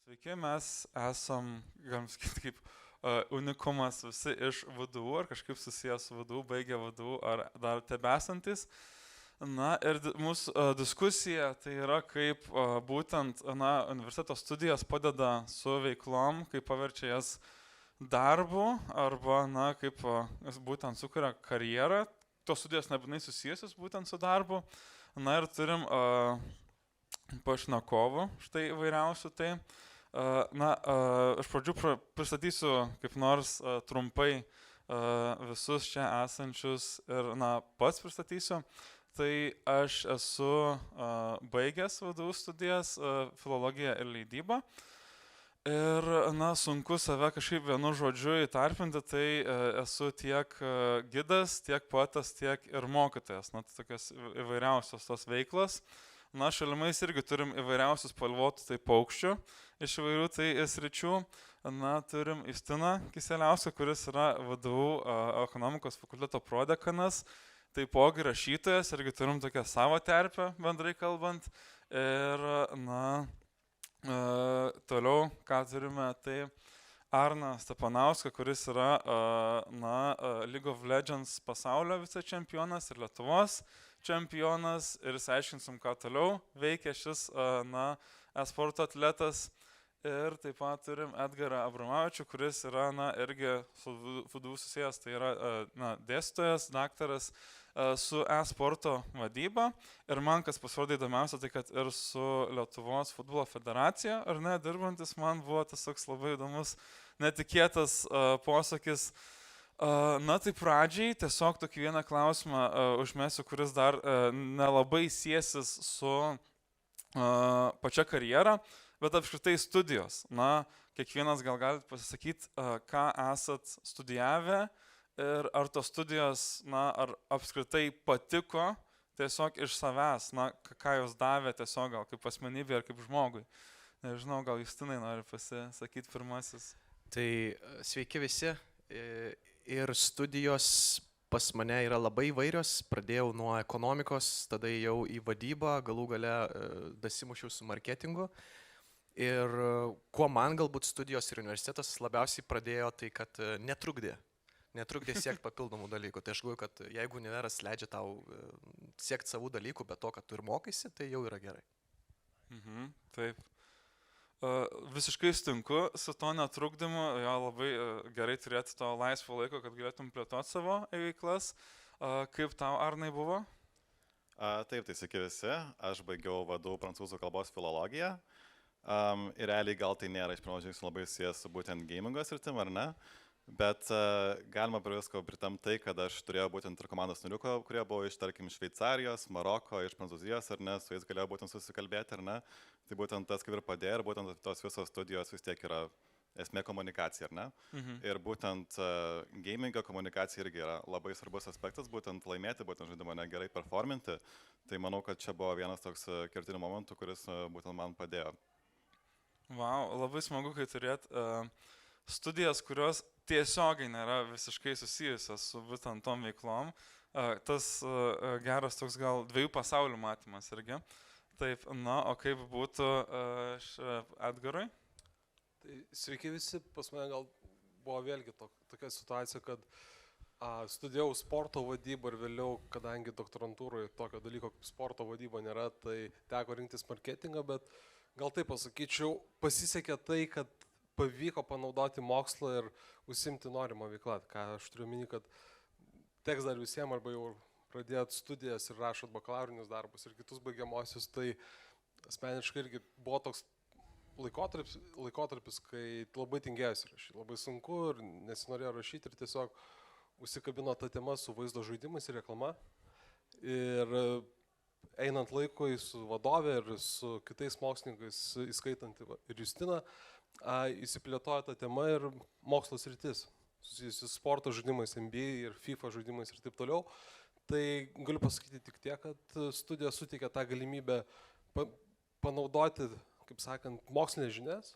Sveiki, mes esam, galim sakyti, kaip unikumas visi iš VDU ar kažkaip susijęs su VDU, baigę VDU ar dar tebesantis. Na ir mūsų diskusija tai yra, kaip būtent universiteto studijos padeda su veiklom, kaip paverčia jas darbu arba kaip jas būtent sukuria karjerą. Tos studijos nebūtinai susijusios būtent su darbu. Na ir turim pašnekovų štai įvairiausių tai. Aš pradžių pristatysiu kaip nors trumpai visus čia esančius ir pats pristatysiu. Tai aš esu baigęs VDU studijas, filologiją ir leidybą. Ir, sunku save kažkaip vienu žodžiu įtarpinti, tai esu tiek gidas, tiek poetas, tiek ir mokytojas. Tai tokios įvairiausios tos veiklos. Šalimais irgi turim įvairiausius spalvotų tai paukščių iš įvairių tai sričių. Turim Justiną Kisieliauską, kuris yra VDU ekonomikos fakulteto prodekanas, taipogi rašytojas, irgi turim tokią savo terpę, bendrai kalbant. Ir, toliau, ką turime, tai Arną Stepanauską, kuris yra League of Legends pasaulio vicečempionas ir Lietuvos čempionas, ir išsiaiškinsim, ką toliau veikia šis e-sporto atletas. Ir taip pat turim Edgarą Abramavičių, kuris yra irgi su VDU susijęs, tai yra dėstytojas, daktaras su e-sporto vadyba. Ir man, kas pasirodė įdomiausia, tai kad ir su Lietuvos futbolo federacija, ar ne, dirbantis, man buvo tas toks labai įdomus, netikėtas posakis. Tai pradžiai tiesiog tokį vieną klausimą užmesiu, kuris dar nelabai siesis su pačia karjera, bet apskritai studijos. Kiekvienas gal galite pasisakyti, ką esat studijavę ir ar tos studijos, ar apskritai patiko tiesiog iš savęs, ką jos davė tiesiog gal kaip asmenybė ar kaip žmogui. Nežinau, gal Justinai nori pasisakyti pirmasis. Tai sveiki visi. Ir studijos pas mane yra labai įvairios. Pradėjau nuo ekonomikos, tada jau į vadybą, galų gale dasimušiau su marketingu. Ir kuo man galbūt studijos ir universitetas labiausiai pradėjo, tai kad netrukdė siekti papildomų dalykų. Tai aš galvoju, kad jeigu univeras leidžia tau siekti savų dalykų, bet to, kad tu ir mokaisi, tai jau yra gerai. Taip. Visiškai sutinku su to netrukdymu, jo labai gerai turėti to laisvo laiko, kad galėtum plėtoti savo veiklas. Kaip tau, Arnai, buvo? Taip, tai sveiki visi. Aš baigiau VDU prancūzų kalbos filologiją. Ir realiai gal tai nėra iš pirmo žingsnio labai susijęs su būtent gamingo sritim, ar ne? Bet galima prie visko pritam tai, kad aš turėjau būtent ir komandos narių, kurie buvo iš, tarkim, Šveicarijos, Maroko, iš Prancūzijos, ar ne, su jais galėjau būtent susikalbėti, ar ne. Tai būtent tas kaip ir padėjo, ir būtent tos visos studijos vis tiek yra esmė komunikacija, ar ne. Ir būtent gamingo komunikacija irgi yra labai svarbus aspektas, būtent laimėti, būtent žaidimą gerai performinti. Tai manau, kad čia buvo vienas toks kertinių momentų, kuris būtent man padėjo. Wow, labai smagu, kai turėt studijas, kurios tiesiogiai nėra visiškai susijusios su būtent tom veiklom. Tas geras toks gal dviejų pasaulių matymas irgi. Taip, o kaip būtų Edgarui? Tai sveiki visi, pas mane gal buvo vėlgi tokia situacija, kad studijavau sporto vadybą ir vėliau, kadangi doktorantūroje tokio dalyko kaip sporto vadyba nėra, tai teko rinktis marketingą, bet gal taip pasakyčiau, pasisekė tai, kad pavyko panaudoti mokslą ir užsimti norimą veiklą. Ką aš turiu minį, kad teks dar visiems arba jau pradėt studijas ir rašot bakalaurinius darbus ir kitus baigiamosius, tai asmeniškai irgi buvo toks laikotarpis, kai labai tingėjusi rašyti. Labai sunku ir nesinorėjo rašyti ir tiesiog užsikabino ta tema su vaizdo žaidimais ir reklama. Ir einant laikui su vadovė ir su kitais mokslininkais, įskaitant ir Justiną, įsiplėtojo ta tema ir mokslo sritis, susijusi su sporto žaidimais, NBA ir FIFA žaidimais ir taip toliau. Tai galiu pasakyti tik tiek, kad studija suteikia tą galimybę panaudoti, kaip sakant, mokslinės žinias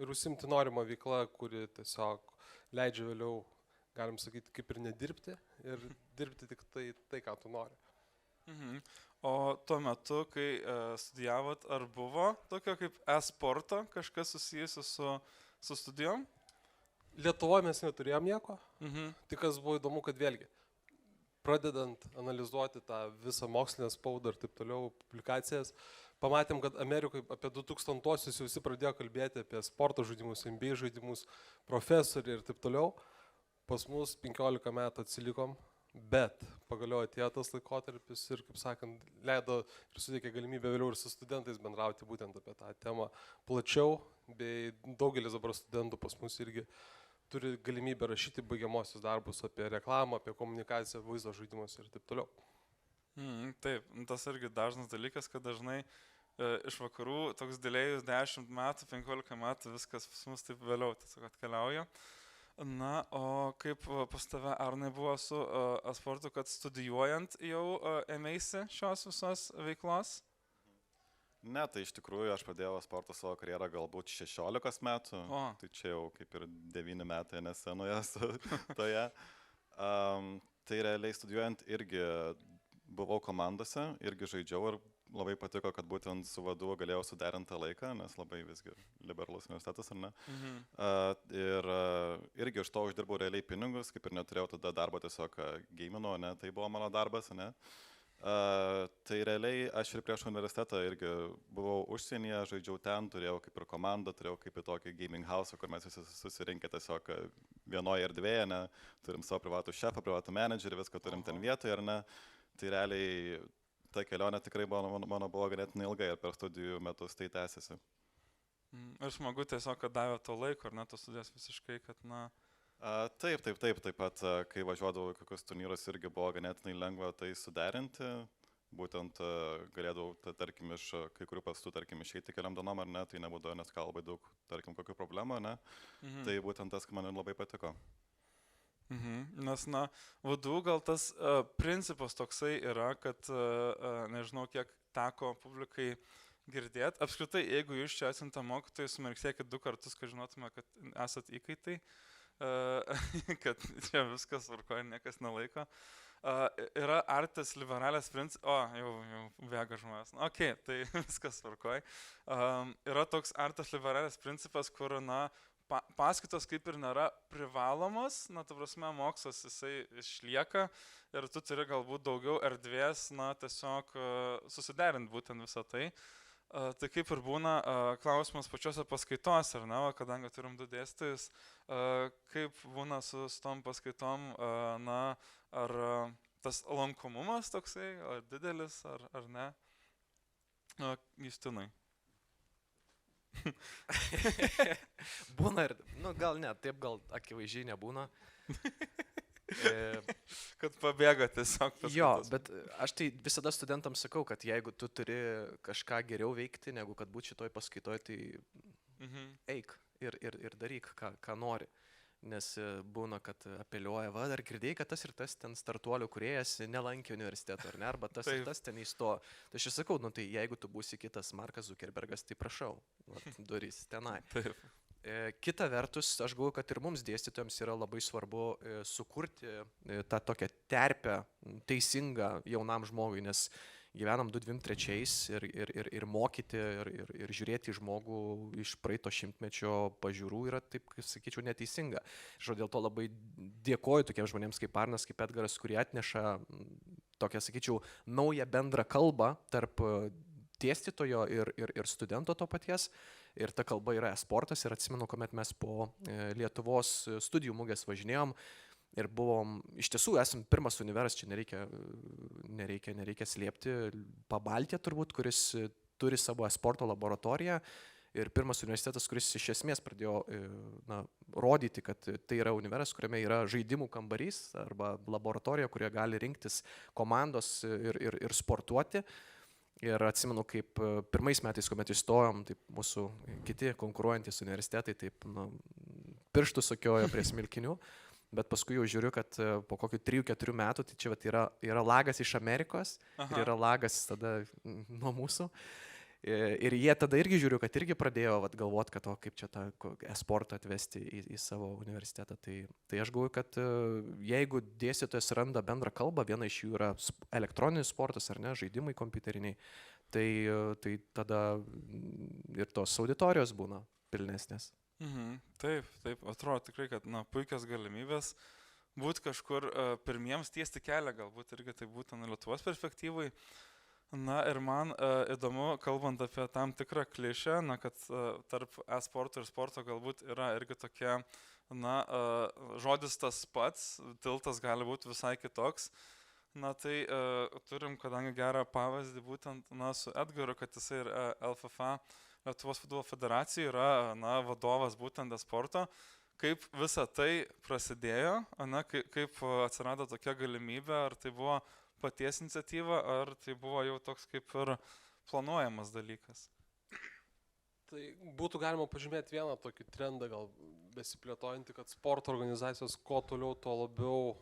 ir užsimti norimą veiklą, kuri tiesiog leidžia vėliau, galim sakyti, kaip ir nedirbti ir dirbti tik tai ką tu nori. O tuo metu, kai studijavot, ar buvo tokio kaip e-sporto kažkas susijusi su studijom? Lietuvoje mes neturėjom nieko, Mhm. tik kas buvo įdomu, kad vėlgi, pradedant analizuoti tą visą mokslinę spaudą ir taip toliau, publikacijas, pamatėm, kad Amerikoje apie 2000-osius visi pradėjo kalbėti apie sporto žaidimus, NBA žaidimus, profesoriai ir taip toliau. Pas mus 15 metų atsilikom, bet pagaliau atėjo tas laikotarpis ir, kaip sakant, leido ir suteikė galimybę vėliau ir su studentais bendrauti būtent apie tą temą plačiau, bei daugelis dabar studentų pas mus irgi turi galimybę rašyti baigiamosius darbus apie reklamą, apie komunikaciją, vaizdo žaidimus ir taip toliau. Taip, tas irgi dažnas dalykas, kad dažnai iš vakarų toks dėlėjus 10 metų, 15 metų viskas pas mus taip vėliau tiesiog atkeliauja. Na, o kaip pas tave, Arnai, buvo su sportu, kad studijuojant jau ėmėsi šios visos veiklos? Ne, tai iš tikrųjų aš pradėjau sporto savo karjerą galbūt 16 metų, O. tai čia jau kaip ir 9 metai nesenoje toje. Tai realiai studijuojant irgi buvau komandose, irgi žaidžiau ir labai patiko, kad būtent su vadu galėjau suderinti tą laiką, nes labai visgi liberalus universitetas, ar ne? Ir irgi iš to uždirbau realiai pinigus, kaip ir neturėjau tada darbo tiesiog gamino, ne, tai buvo mano darbas, ne? Tai realiai aš ir prieš universitetą irgi buvau užsienyje, žaidžiau ten, turėjau kaip ir komandą, turėjau kaip ir tokį gaming house, kur mes visi susirinkę tiesiog vienoje erdvėje, ne? Turim savo privatų šefą, privatų menedžerį, viską turim ten vietoje, ar ne? Tai realiai ta kelionė tikrai mano buvo ganėtinai ilgai ir per studijų metus tai tęsiasi. Ir smagu tiesiog, kad davė to laiko, ar ne, tos studijas visiškai, kad, na... Taip pat, kai važiuodavau kokius turnyrus, irgi buvo ganėtinai lengva tai suderinti. Būtent galėdavau, tarkim, iš kai kurių pastų, tarkim, išeiti keliam dienom, ar ne, tai nebūdavo, nes ką labai daug, tarkim, kokių problemų, ne. Tai būtent tas, man labai patiko. Nes, na, vadų gal tas principas toksai yra, kad nežinau, kiek teko publikai girdėti. Apskritai, jeigu jūs čia esate mokytojai, sumirksėkit 2 kartus, kad žinotume, kad esat įkaitai, kad čia viskas varkoja, niekas nelaiko. Yra artes liberalės principas, jau bėga žmonės. Ok, tai viskas varkoja. Yra toks artes liberalės principas, kur, na, paskaitos kaip ir nėra privalomos, na, ta prasme, mokslas jisai išlieka ir tu turi galbūt daugiau erdvės, na, tiesiog susiderinti būtent visą tai. Tai kaip ir būna klausimas pačiose paskaitos, ar ne, kadangi turim 2 dėstytojus, kaip būna su tom paskaitom, na, ar tas lankomumas toksai, ar didelis, ar ne? Justinai. Būna ir, nu gal ne, taip gal akivaizdžiai nebūna. Kad pabėga tiesiog. Jo, bet aš tai visada studentams sakau, kad jeigu tu turi kažką geriau veikti, negu kad būti šitoj paskaitoj, tai eik ir daryk, ką nori. Nes būna, kad apeliuoja, va, dar girdėjai, kad tas ir tas ten startuolių kūrėjas nelankė universiteto, ar ne, arba tas ir tas ten įstojo. Tai aš sakau, nu tai jeigu tu būsi kitas Markas Zuckerbergas, tai prašau, durys tenai. Taip. Kita vertus, aš galvoju, kad ir mums dėstytojams yra labai svarbu sukurti tą tokią terpę teisingą jaunam žmogui, nes gyvenam 2023 ir mokyti ir žiūrėti į žmogų iš praeito šimtmečio pažiūrų yra, taip, kaip sakyčiau, neteisinga. Aš dėl to labai dėkoju tokiems žmonėms kaip Arnas, kaip Edgaras, kurie atneša tokią, sakyčiau, naują bendrą kalbą tarp dėstytojo ir studento to paties. Ir ta kalba yra e-sportas ir atsimenu, kuomet mes po Lietuvos studijų mugės važinėjom. Ir buvom, iš tiesų, esam pirmas univeras, čia nereikia slėpti, Pabaltija turbūt, kuris turi savo e-sporto laboratoriją ir pirmas universitetas, kuris iš esmės pradėjo rodyti, kad tai yra univeras, kuriame yra žaidimų kambarys arba laboratorija, kurioje gali rinktis komandos ir sportuoti. Ir atsimenu, kaip pirmais metais, kuomet įstojom, taip mūsų kiti konkuruojantis universitetai taip pirštų sukiojo prie smilkinių. Bet paskui jau žiūriu, kad po kokių 3-4 metų, tai čia yra lagas iš Amerikos ir yra lagas tada nuo mūsų. Ir jie tada irgi žiūriu, kad irgi pradėjo galvoti, kad kaip čia tą e-sportą atvesti į savo universitetą. Tai aš galvoju, kad jeigu dėstytojas randa bendrą kalbą, viena iš jų yra elektroninis sportas ar ne, žaidimai kompiuteriniai, tai tada ir tos auditorijos būna pilnesnės. Taip, atrodo tikrai, kad puikios galimybės būti kažkur pirmiems tiesti kelią, galbūt irgi tai būtų Lietuvos perspektyvai. Na ir man įdomu, kalbant apie tam tikrą klišę, kad tarp e-sporto ir sporto galbūt yra irgi tokia, žodis tas pats, tiltas gali būti visai kitoks. Tai turim, kadangi gerą pavyzdį būtent su Edgaru, kad jisai ir LFF, Lietuvos futbolo federacija, yra vadovas būtent e-sporto. Kaip visa tai prasidėjo, kaip atsirado tokia galimybė, ar tai buvo paties iniciatyva, ar tai buvo jau toks kaip ir planuojamas dalykas? Tai būtų galima pažymėti vieną tokį trendą, gal besiplėtojantį, kad sporto organizacijos kuo toliau, tuo labiau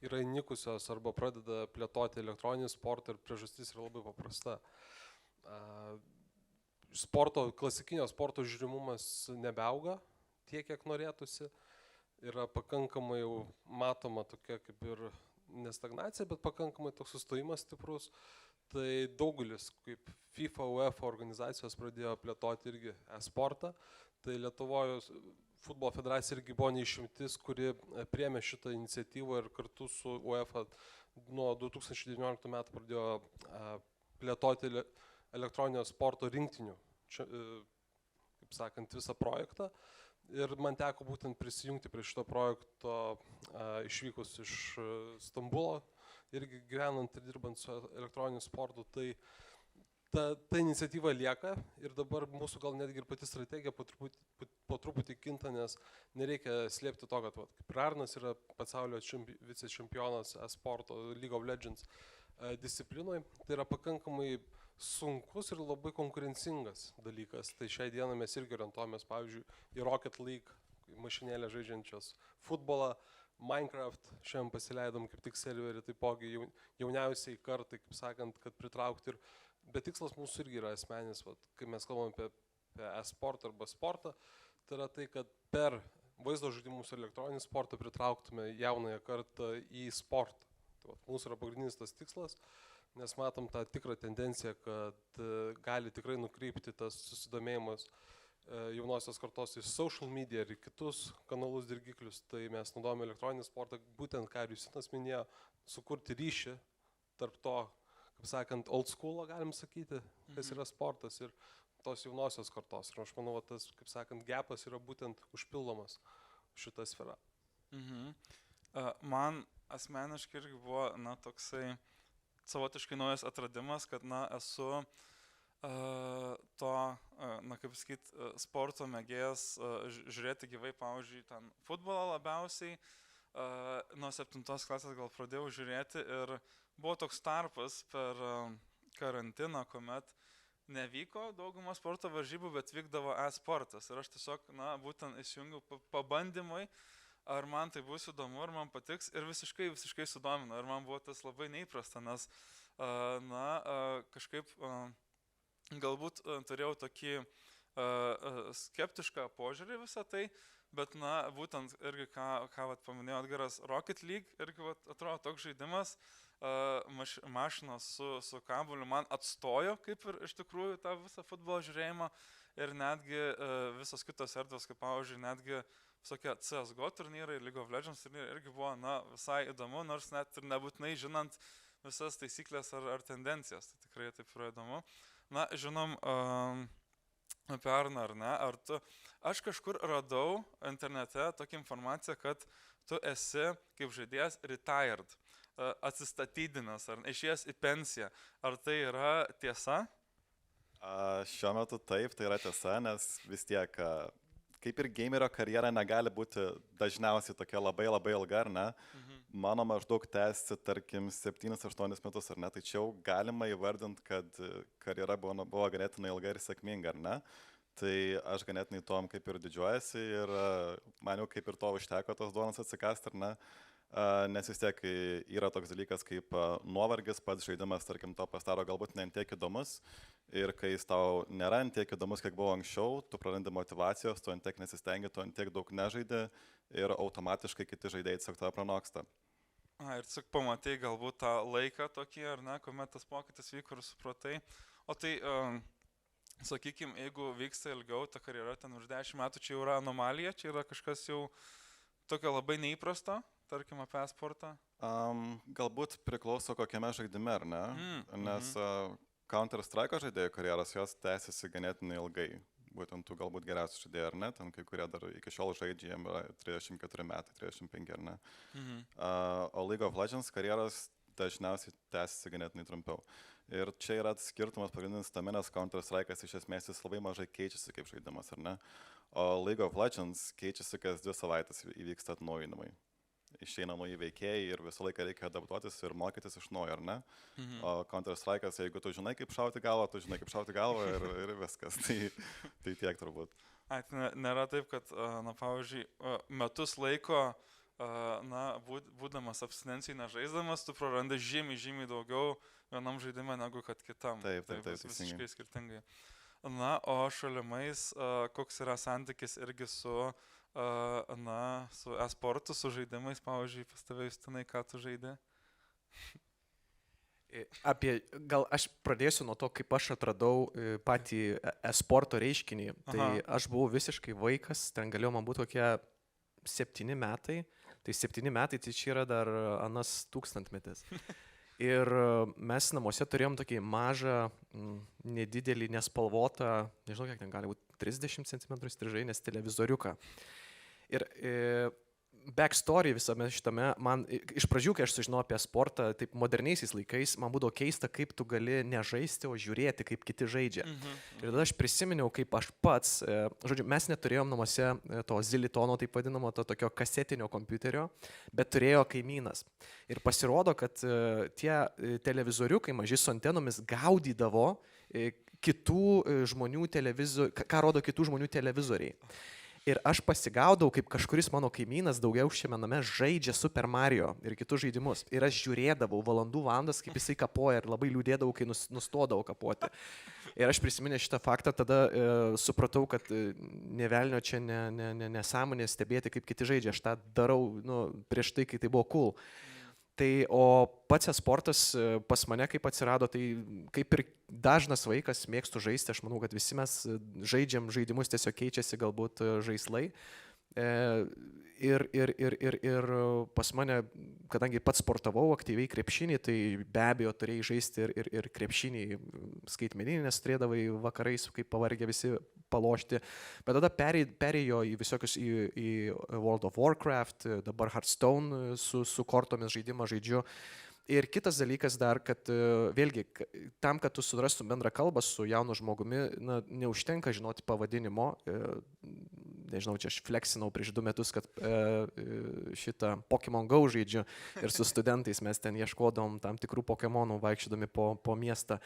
yra įnikusios arba pradeda plėtoti elektroninį sportą ir priežastis yra labai paprasta. Klasikinio sporto žiūrimumas nebeauga tiek, kiek norėtųsi. Yra pakankamai jau matoma tokia kaip ir nestagnacija, bet pakankamai toks sustojimas stiprus. Tai daugelis, kaip FIFA, UEFA organizacijos pradėjo plėtoti irgi e-sportą. Tai Lietuvos futbolo federacija irgi buvo neišimtis, kuri priėmė šitą iniciatyvą ir kartu su UEFA nuo 2019 metų pradėjo plėtoti elektroninio sporto rinktinių, kaip sakant, visą projektą. Ir man teko būtent prisijungti prie šito projekto išvykus iš Stambulo, irgi gyvenant ir dirbant su elektroniniu sportu. Tai ta iniciatyva lieka ir dabar mūsų gal netgi ir pati strategija po truputį kinta, nes nereikia slėpti to, kad kaip ir Arnas yra pasaulio vicečempionas e-sporto League of Legends disciplinoje. Tai yra pakankamai sunkus ir labai konkurencingas dalykas. Tai šiai dieną mes irgi orientuojamės, pavyzdžiui, į Rocket League, mašinėlę žaidžiančios futbolą, Minecraft, šiandien pasileidom kaip tik serverį, taipogi jauniausiai kartai, kaip sakant, kad pritraukti. Bet tikslas mūsų irgi yra asmeninis, kai mes kalbame apie e-sportą arba sportą, tai yra tai, kad per vaizdo žaidimus ir elektroninį sportą pritrauktume jaunąją kartą į sportą. Tai mūsų yra pagrindinis tas tikslas. Nes matom tą tikrą tendenciją, kad gali tikrai nukreipti tas susidomėjimas jaunosios kartos į social media ir į kitus kanalus dirgiklius. Tai mes naudojame elektroninį sportą, būtent ką ir Justinas minėjo, sukurti ryšį tarp to, kaip sakant, old school, galim sakyti, kas yra sportas ir tos jaunosios kartos. Ir aš manau, tas, kaip sakant, gapas yra būtent užpildomas šitą sferą. Man asmeniškai irgi buvo, toksai savotiškai naujas atradimas, kad, esu kaip sakyt, sporto mėgėjas žiūrėti gyvai, pavyzdžiui, ten futbolą labiausiai. Nuo 7 klasės gal pradėjau žiūrėti ir buvo toks tarpas per karantiną, kuomet nevyko dauguma sporto varžybų, bet vykdavo e-sportas. Ir aš tiesiog, būtent įsijungiau pabandymai, ar man tai bus įdomu, ar man patiks, ir visiškai sudomino. Ir man buvo tas labai neįprasta, nes, kažkaip galbūt turėjau tokį skeptišką požiūrį visą tai, bet, būtent irgi, ką paminėjo Edgaras, Rocket League, irgi atrodo toks žaidimas, mašinos su kabuliu man atstojo, kaip ir iš tikrųjų tą visą futbolo žiūrėjimą, ir netgi visos kitos erdvės, kaip pavyzdžiui, netgi visokie CSGO turnyrai, League of Legends turnyrai irgi buvo, visai įdomu, nors net ir nebūtinai žinant visas taisyklės ar tendencijas, tai tikrai taip yra įdomu. Žinom apie Arną, ar ne? Aš kažkur radau internete tokią informaciją, kad tu esi kaip žaidėjas retired, atsistatydinęs, ar išėjęs į pensiją. Ar tai yra tiesa? Šiuo metu taip, tai yra tiesa, nes vis tiek, kaip ir gamerio karjera negali būti dažniausiai tokia labai ilga, ar ne? Mano maždaug tęsti, tarkim, 7-8 metus, ar ne? Tai čia jau galima įvardinti, kad karjera buvo ganėtinai ilga ir sėkminga, ar ne? Tai aš ganėtinai tom kaip ir didžiuojasi ir man jau kaip ir to užteko tos duonos atsikasti, ar ne? nes vis tiek yra toks dalykas kaip nuovargis, pats žaidimas, tarkim, to pasidaro galbūt ne tiek įdomus ir kai jis tau nėra tiek įdomus, kiek buvo anksčiau, tu prarandi motivacijos, tu tiek nesistengi, tu tiek daug nežaidi ir automatiškai kiti žaidėjai tiesiog tave pranoksta. Ir tik pamatai galbūt tą laiką tokį, ar ne, kuomet tas pokytis vyko ir supratai. O tai, sakykime, jeigu vyksta ilgiau, ta karjera ten už 10 metų, čia jau yra anomalija, čia yra kažkas jau tokio labai neįprasto, tarkim, apie sportą? Galbūt priklauso kokiame žaidime, ar ne? Nes Counter-Strike žaidėjų karjeros jos tęsiasi ganėtinai ilgai. Būtent tų galbūt geriausių žaidėjų, ar ne? Ten kai kurie dar iki šiol žaidžia, jiems yra 34 metai, 35, ar ne? O League of Legends karjeros dažniausiai tęsiasi ganėtinai trumpiau. Ir čia yra skirtumas pagrindinis tame, nes Counter-Strike'as iš esmės jis labai mažai keičiasi kaip žaidimas, ar ne? O League of Legends keičiasi kas 2 savaitės įvyksta atnaujinimai. Išeina nauji veikėjai ir visą laiką reikia adaptuotis ir mokytis iš naujo, ar ne? O Counter-Strike'as, jeigu tu žinai, kaip šauti galvą, tu žinai, kaip šauti galvą ir viskas. Tai tiek turbūt. Nėra taip, kad, na, pavyzdžiui, metus laiko, na, būdamas abstinencijai nežaisdamas, tu prarandi žymiai daugiau vienam žaidimui negu kad kitam. Taip, visiškai skirtingai. Na, o šalimais, koks yra santykis irgi su e-sportu, su žaidimais, pavyzdžiui, pas tave Justinai, ką tu žaidė? Gal aš pradėsiu nuo to, kaip aš atradau patį e-sporto reiškinį. Tai aš buvau visiškai vaikas, ten galėjo man būti kokie 7 metai. Tai 7 metai, tai čia yra dar anas tūkstantmetis. Ir mes namuose turėjom tokį mažą, nedidelį, nespalvotą, nežinau, kiek ten gali būti, 30 cm strižainės televizoriuką. Ir backstory visame šitame, man iš pradžių, kai aš sužinojau apie sportą, taip moderniaisiais laikais, man būdavo keista, kaip tu gali nežaisti, o žiūrėti, kaip kiti žaidžia. Ir tada aš prisiminiau, kaip aš pats, žodžiu, mes neturėjom namuose to zilitono, taip vadinamo, to tokio kasetinio kompiuterio, bet turėjo kaimynas. Ir pasirodo, kad tie televizoriukai maži su antenomis gaudydavo kitų žmonių televizorių, ką rodo kitų žmonių televizoriai. Ir aš pasigaudau, kaip kažkuris mano kaimynas daugiaaukščiame name žaidžia Super Mario ir kitus žaidimus. Ir aš žiūrėdavau valandas, kaip jisai kapoja ir labai liūdėdavau, kai nustodavau kapoti. Ir aš prisiminę šitą faktą, tada supratau, kad nevelnio čia nesąmonė stebėti, kaip kiti žaidžia. Aš tą darau prieš tai, kai tai buvo cool. Tai, o pats e-sportas pas mane kaip atsirado, tai kaip ir dažnas vaikas mėgstu žaisti, aš manau, kad visi mes žaidžiam žaidimus, tiesiog keičiasi galbūt žaislai. Ir pas mane, kadangi pats sportavau aktyviai krepšinį, tai be abejo turėjai žaisti ir krepšinį skaitmeninį, nes turėdavai vakarais, kaip pavargę visi palošti. Bet tada perėjo į visokius į World of Warcraft, dabar Hearthstone su kortomis žaidimą žaidžiu. Ir kitas dalykas dar, kad vėlgi, tam, kad tu surastum bendrą kalbą su jaunu žmogumi, neužtenka žinoti pavadinimo. Nežinau, čia aš fleksinau prieš 2 metus, kad šitą Pokemon Go žaidžiu ir su studentais mes ten ieškodom tam tikrų Pokemonų vaikščiodami po miestą.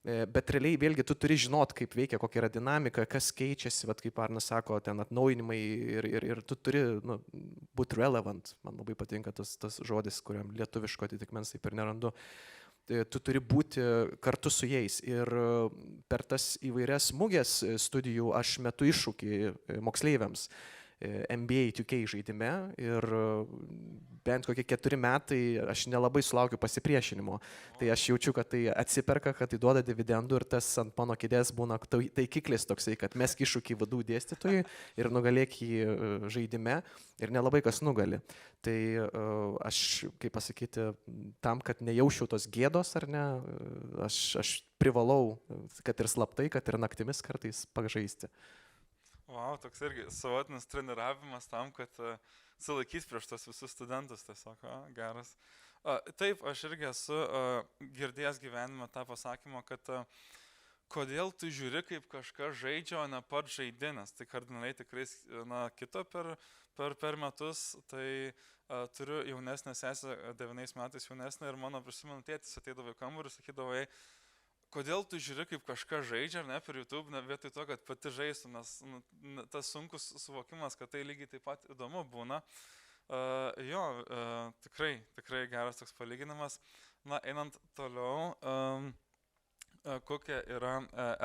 Bet realiai vėlgi tu turi žinot, kaip veikia, kokia yra dinamika, kas keičiasi, vat, kaip Arnas sako, ten atnaujinimai ir tu turi būti relevant. Man labai patinka tas žodis, kuriam lietuviško atitikmens taip ir nerandu. Tu turi būti kartu su jais. Ir per tas įvairias mugės studijų aš metu iššūkį moksleiviams NBA 2K žaidime ir bent kokie 4 metai aš nelabai sulaukiu pasipriešinimo. Tai aš jaučiu, kad tai atsiperka, kad tai duoda dividendų ir tas ant mano kėdės būna taikiklis toksai, kad mesk iššūkį vadų dėstytojui ir nugalėk jį žaidime ir nelabai kas nugali. Tai aš, kaip pasakyti, tam, kad nejaučiau tos gėdos ar ne, aš privalau, kad ir slaptai, kad ir naktimis kartais pažaisti. Wow, toks irgi savotinis treniravimas tam, kad sulaikys prieš tos visus studentus tiesiog, geras. Taip, aš irgi esu girdėjęs gyvenime tą pasakymą, kad kodėl tu žiūri, kaip kažkas žaidžia, o ne pats žaidinės. Tai kardinaliai tikrai kito per metus, tai turiu jaunesnę sesę, 9 metais jaunesnę ir mano prisimenu tėtis ateidavo į kambarį ir sakydavo, kodėl tu žiūri, kaip kažkas žaidžia, ne, per YouTube, vietoj to, kad pati žaistų, nes tas sunkus suvokimas, kad tai lygiai taip pat įdomu būna. Jo, tikrai geras toks palyginimas. Na, einant toliau, kokia yra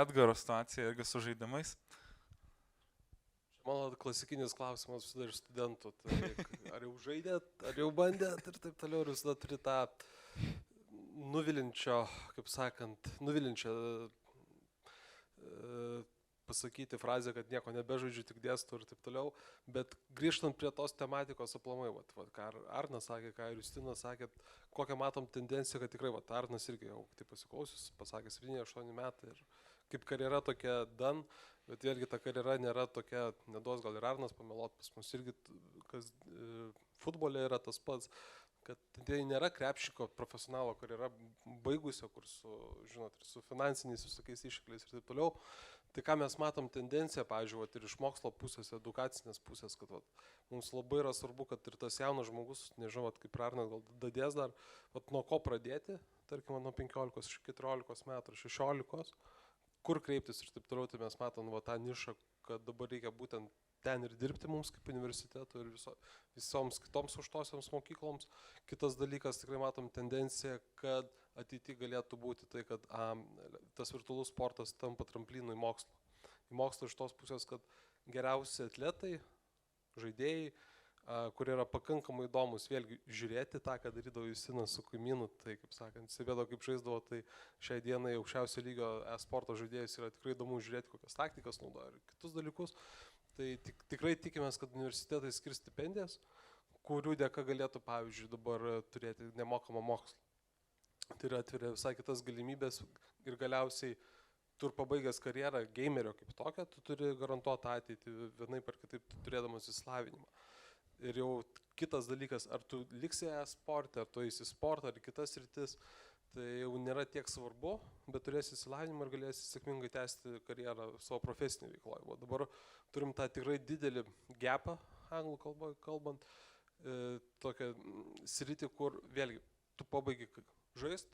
Edgaro situacija irgi su žaidimais? Mano klasikinis klausimas visada iš studentų, tai ar jau žaidėt, ar jau bandėt ir taip toliau, ir visada turi tą nuvilinčią pasakyti frazę, kad nieko nebežaidžiu, tik dėstu ir taip toliau, bet grįžtant prie tos tematikos aplamai, ką Arnas sakė, ką ir Justinas sakė, kokią matom tendenciją, kad tikrai, Arnas irgi jau taip pasiklausius, pasakė 7-8 metai ir kaip karjera tokia dan, bet vėlgi ta karjera nėra tokia, neduos gal ir Arnas pamelot, pas mus irgi, kas futbole yra tas pats, kad tai nėra krepšiko profesionalo karjera baigusio, kur su, žinot, ir su finansiniais visokiais iššūkiais ir taip toliau. Tai ką mes matom tendenciją, pavyzdžiui, ir iš mokslo pusės, edukacinės pusės, kad mums labai yra svarbu, kad ir tas jaunas žmogus, nežinau, kaip Arnas gal dadės dar, nuo ko pradėti, tarkim, nuo 15, 14 metų, 16, kur kreiptis ir taip toliau, tai mes matom tą nišą, kad dabar reikia būtent ten ir dirbti mums kaip universiteto ir visoms kitoms aukštosioms mokykloms. Kitas dalykas, tikrai matom tendenciją, kad ateityje galėtų būti tai, kad tas virtualus sportas tampa tramplinu į mokslą. Į mokslą iš tos pusės, kad geriausi atletai, žaidėjai, kurie yra pakankamai įdomus, vėlgi žiūrėti tą, ką darydavo Justinas su kaimynu, tai kaip sakant, stebėdavo kaip žaisdavo, tai šiai dienai aukščiausio lygio e-sporto žaidėjus yra tikrai įdomu žiūrėti, kokias taktikas naudoja ir kitus dalykus. Tai tikrai tikimės, kad universitetai skirs stipendijas, kurių dėka galėtų, pavyzdžiui, dabar turėti nemokamą mokslą. Tai yra atveria visai kitas galimybės ir galiausiai tu ir pabaigęs karjerą gamerio kaip tokią, tu turi garantuotą ateitį vienaip ar kitaip turėdamas įsilavinimą. Ir jau kitas dalykas, ar tu liksi e-sporte, ar tu eisi sportą, ar kitas rytis, tai jau nėra tiek svarbu, bet turėsi įsilavinimą ir galėsi sėkmingai tęsti karjerą savo profesinį veikloje. Dabar turim tą tikrai didelį gapą, anglų kalboje kalbant, tokią sritį, kur vėlgi tu pabaigi žaist,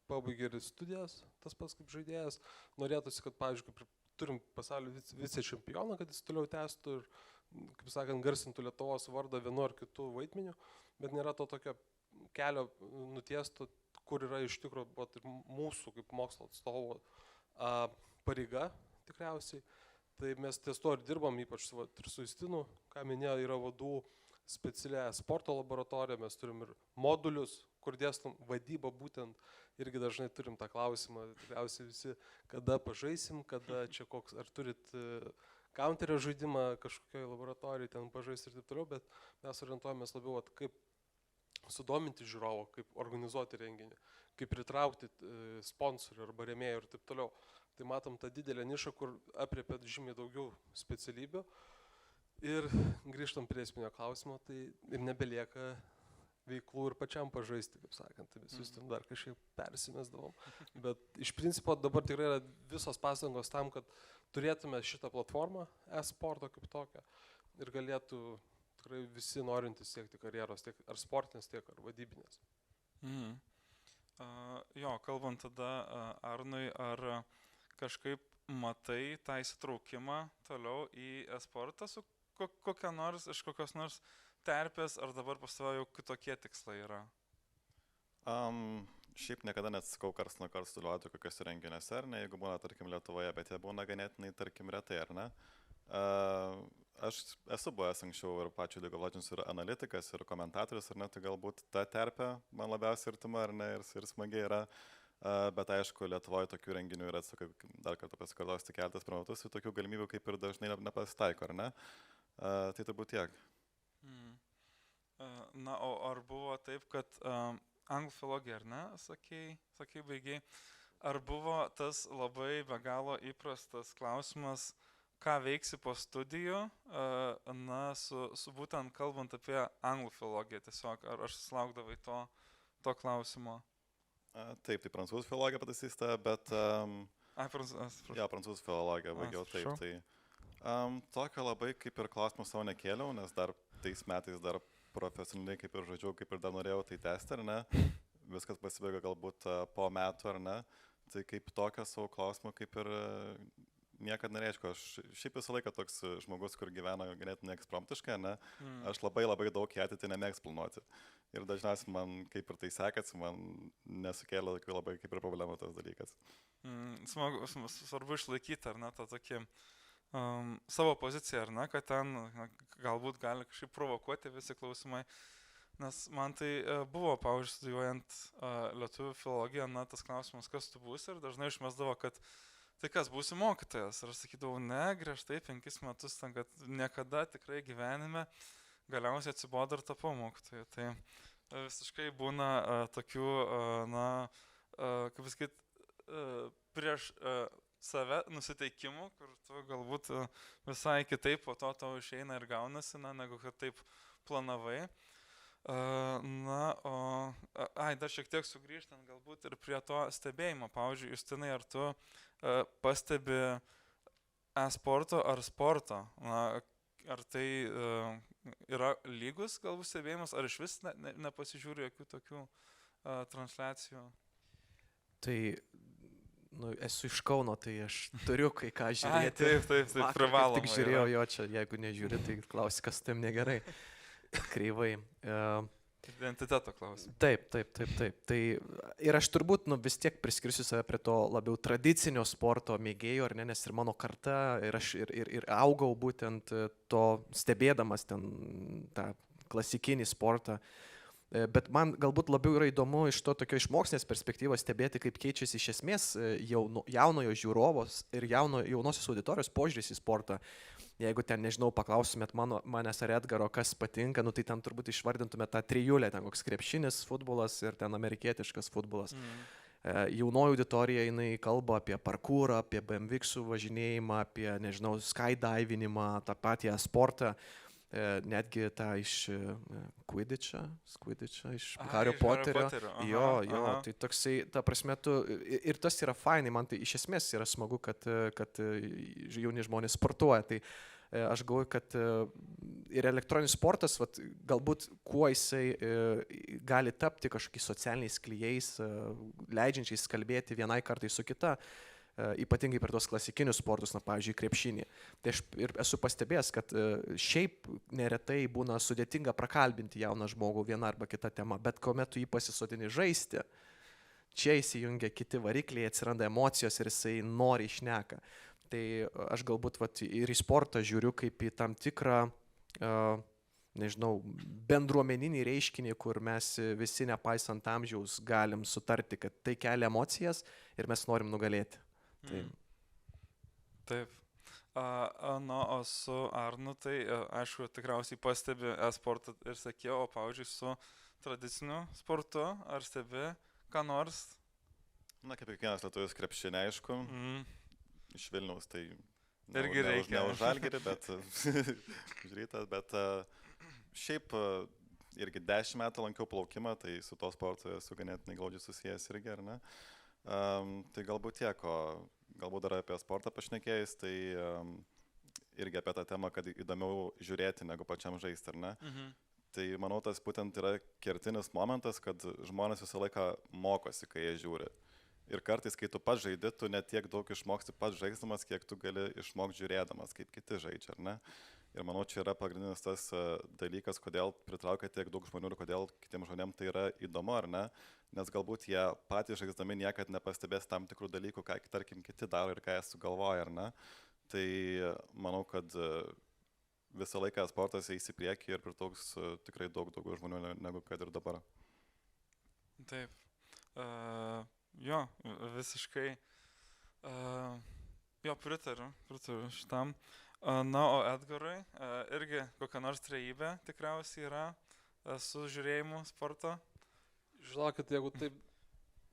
pabaigi ir studijas, tas pats kaip žaidėjas. Norėtųsi, kad, pavyzdžiui, turim pasaulio vicečempioną, kad jis toliau tęstų ir, kaip sakant, garsintų Lietuvos vardą vienu ar kitu vaidmeniu, bet nėra to tokio kelio nutiesto, kur yra iš tikrųjų ir mūsų kaip mokslo atstovo pareiga tikriausiai. Tai mes ties to ir dirbam, ypač ir su Justinu, ką minėjo, yra vadų specialią sporto laboratoriją, mes turim ir modulius, kur dėstom vadybą būtent, irgi dažnai turim tą klausimą, tikriausiai visi, kada pažaisim, kada čia koks, ar turit counterio žaidimą kažkokioje laboratorijoje, ten pažaisti ir taip toliau, bet mes orientuojamės labiau, kaip sudominti žiūrovą, kaip organizuoti renginį, kaip pritraukti sponsorių arba rėmėjų ir taip toliau. Tai matom tą didelę nišą, kur apriepia žymiai daugiau specialybių. Ir grįžtam prie esminio klausimo, tai ir nebelieka veiklų ir pačiam pažaisti, kaip sakant, tai visus ten dar kažkaip persimesdavom. Bet iš principo dabar tikrai yra visos pastangos tam, kad turėtume šitą platformą e-sporto kaip tokią ir galėtų tikrai visi norintys siekti karjeros, tiek ar sportinės, tiek ar vadybinės. Jo, kalbant tada, Arnui, ar kažkaip matai tą įsitraukimą toliau į e-sportą su iš kokios nors terpės, ar dabar pas tave jau kitokie tikslai yra? Šiaip niekada neatsakau karts nuo karto dalyvauti kokiuose renginiuose, ar ne, jeigu būna, tarkim, Lietuvoje, bet jie būna ganėtinai, tarkim, retai, ar ne. Aš esu buvęs anksčiau ir pačiu League of Legends ir analitikas, ir komentatorius, ar ne, tai galbūt ta terpė man labiausiai artima, ar ne, ir smagiai yra. Bet aišku, Lietuvoje tokių renginių yra, dar kartą pasikartosiu, tik keletas per metus, ir tokių galimybių kaip ir dažnai nepasitaiko, ar ne? Tai turbūt tiek. Na, o ar buvo taip, kad anglų filologija, ar ne, sakei baigiai, ar buvo tas labai be galo įprastas klausimas, ką veiksi po studijų, na, su būtent kalbant apie anglų filologiją tiesiog, ar aš susilaukdavai to klausimo? Taip, tai prancūzų filologija pataisysta, bet... prancūzų filologija baigiau, taip. Tai tokio labai kaip ir klausimų savo nekėliau, nes dar tais metais dar profesionaliai kaip ir žodžiu, kaip ir dar norėjau tai tęsti, ar ne? Viskas pasibaigo galbūt po metų, ar ne? Tai kaip tokio savo klausimo kaip ir niekada nereiškia, aš šiaip visą laiką toks žmogus, kur gyvena ganėtinai ekspromtiškai, ne? Mm. Aš labai daug į ateitį nemėgstu planuoti. Ir dažniausiai man kaip ir tai sekasi, man nesukėlė tokių labai kaip ir problemų tas dalykas. Smagu, svarbu išlaikyti, ar ne, tą tokį savo poziciją, ar ne, kad ten galbūt gali kažkaip provokuoti visi klausimai. Nes man tai buvo, pavyzdžiui, studijuojant lietuvių filologiją, na, tas klausimas, kas tu būsi, ir dažnai išmesdavo, kad tai kas, būsi mokytojas. Ir aš sakydavau, ne, griežtai 5 metus, ten, kad niekada tikrai gyvenime galiausiai atsibodo ir tapau mokytoju. Tai visiškai būna tokių, kaip sakyt, prieš save nusiteikimų, kur tu galbūt visai kitaip po to tau išeina ir gaunasi, negu kad taip planavai. Dar šiek tiek sugrįžtant galbūt ir prie to stebėjimo. Pavyzdžiui, Justinai, ar tu pastebi e-sporto ar sporto? Ar tai yra lygus galbūt stebėjimas, ar iš vis nepasižiūri jokių tokių transliacijų? Tai esu iš Kauno, tai aš turiu kai ką žiūrėti. Taip, Vakar privaloma. Tik žiūrėjau jo čia, jeigu nežiūri, tai klausi, kas tam negerai. Kreivai. Identiteto klausimas. Taip. Tai ir aš turbūt vis tiek priskirsiu save prie to labiau tradicinio sporto mėgėjų, ar ne, nes ir mano karta, ir aš ir augau būtent to stebėdamas ten tą klasikinį sportą. Bet man galbūt labiau yra įdomu iš to tokio iš mokslinės perspektyvos stebėti, kaip keičiasi iš esmės jaunojo žiūrovos ir jaunosios auditorijos požiūris į sportą. Jeigu ten, nežinau, paklausumėt manęs ar Edgaro, kas patinka, tai ten turbūt išvardintumėt tą trijulę, ten koks krepšinis futbolas ir ten amerikietiškas futbolas. Jaunoji auditorija, jinai kalba apie parkūrą, apie BMX važinėjimą, apie, nežinau, skydivinimą, tą patį sportą. Netgi tą iš Quidditch'ą, iš Hario Poterio. Jo, tai toksai, ta prasme, ir tas yra fainai, man tai iš esmės yra smagu, kad jauni žmonės sportuoja. Tai aš galvoju, kad ir elektroninis sportas, galbūt kuo jisai gali tapti kažkokiais socialiniais klijais, leidžiančiais kalbėti vienai kartai su kita, ypatingai per tos klasikinius sportus, pavyzdžiui, krepšinį. Tai aš ir esu pastebėjęs, kad šiaip neretai būna sudėtinga prakalbinti jauną žmogų vieną arba kitą temą, bet kuomet tu jį pasisodini žaisti, čia įsijungia kiti varikliai, atsiranda emocijos ir jisai nori išneka. Tai aš galbūt ir į sportą žiūriu kaip į tam tikrą, nežinau, bendruomeninį reiškinį, kur mes visi nepaisant amžiaus galim sutarti, kad tai kelia emocijas ir mes norim nugalėti. Taip. O su Arnu, tai aišku, tikriausiai stebi e-sportą ir sakiau, o pavyzdžiui, su tradiciniu sportu, ar stebi ką nors? Na, kaip kiekvienas lietuvis krepšinė, aišku. Iš Vilniaus, tai irgi reikia. Ne už Žalgirį, bet už Rytą, bet šiaip irgi 10 metų lankiau plaukimą, tai su to sportu esu ganėtinai glaudžiai susijęs irgi, ar ne? Tai galbūt tiek, galbūt dar apie sportą pašnekėjus, tai irgi apie tą temą, kad įdomiau žiūrėti negu pačiam žaisti, ar ne? Tai manau, tas būtent yra kertinis momentas, kad žmonės visą laiką mokosi, kai jie žiūri. Ir kartais, kai tu pats žaidi, tu net tiek daug išmoksti pats žaisdamas, kiek tu gali išmokti žiūrėdamas, kaip kiti žaidžia, ar ne? Ir manau, čia yra pagrindinis tas dalykas, kodėl pritraukia tiek daug žmonių ir kodėl kitiems žmonėms tai yra įdomu, ar ne? Nes galbūt jie patys žaisdami niekad nepastebės tam tikrų dalykų, ką, tarkim, kiti daro ir ką jie sugalvoja, ar ne? Tai manau, kad visą laiką sportas eis į priekį ir pritrauks tikrai daug daugiau žmonių negu kad ir dabar. Taip. Jo, visiškai. Jo, pritariu šitam. Na, o Edgarui, irgi kokia nors trejybė tikriausiai yra su žiūrėjimu sporto? Žinokit, jeigu taip,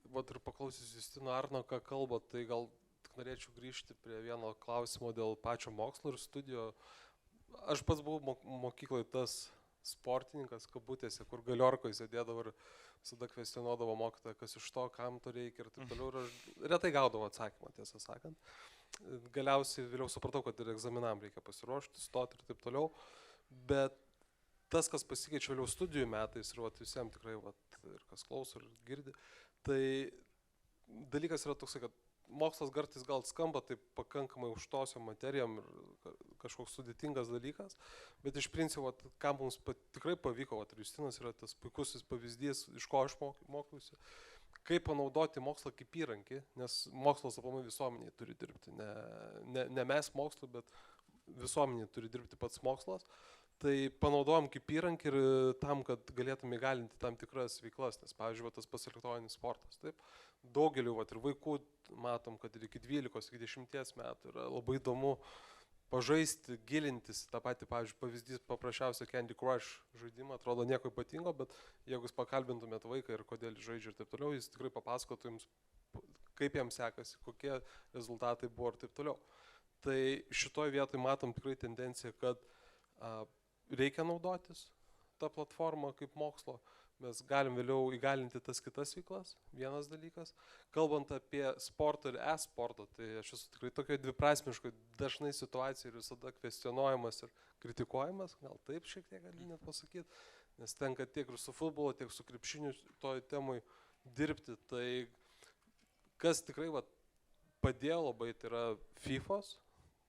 ir paklausysiu Justino Arno, ką kalba, tai gal tik norėčiau grįžti prie vieno klausimo dėl pačio mokslo ir studijų. Aš pats buvau mokykloje tas sportininkas, kabutėse, kur galiorkoje sėdėdavo ir visada kvestionuodavo mokytoją, kas iš to, kam to reikia ir taip toliau. Ir aš retai gaudavau atsakymą, tiesą sakant. Galiausiai vėliau supratau, kad ir egzaminam reikia pasiruošti, stoti ir taip toliau. Bet tas, kas pasikeičia vėliau studijų metais ir visiems tikrai, ir kas klauso ir girdi, tai dalykas yra toksai, kad mokslas kartais gal skamba taip pakankamai užtosiom materijom ir kažkoks sudėtingas dalykas, bet iš principo, ką mums tikrai pavyko, ir Justinas yra tas puikusis pavyzdys, iš ko aš mokiausi, kaip panaudoti mokslą kaip įrankį, nes mokslas aplamai visuomeniai turi dirbti, ne mes mokslu, bet visuomeniai turi dirbti pats mokslas. Tai panaudojom kaip įrankį ir tam, kad galėtume įgalinti tam tikras veiklas, nes, pavyzdžiui, tas pats elektroninis sportas. Taip, daugeliu ir vaikų matom, kad ir iki 12, iki 10 metų yra labai įdomu pažaisti, gilintis tą patį, pavyzdžiui, pavyzdys paprasčiausia Candy Crush žaidimą, atrodo nieko ypatingo, bet jeigu jūs pakalbintumėt vaiką ir kodėl žaidžia ir taip toliau, jis tikrai papasakotų jums, kaip jam sekasi, kokie rezultatai buvo ir taip toliau. Tai šitoje vietoje matom tikrai tendenciją, kad reikia naudotis tą platformą kaip mokslo, mes galim vėliau įgalinti tas kitas veiklas, vienas dalykas. Kalbant apie sportą ir e-sportą, tai aš esu tikrai tokio dviprasmiško, dažnai situacija ir visada kvestionuojamas ir kritikuojamas, gal taip šiek tiek gali net pasakyti, nes tenka tiek ir su futbolo, tiek su krepšiniu toj temai dirbti. Tai kas tikrai padėjo labai, tai yra FIFOS,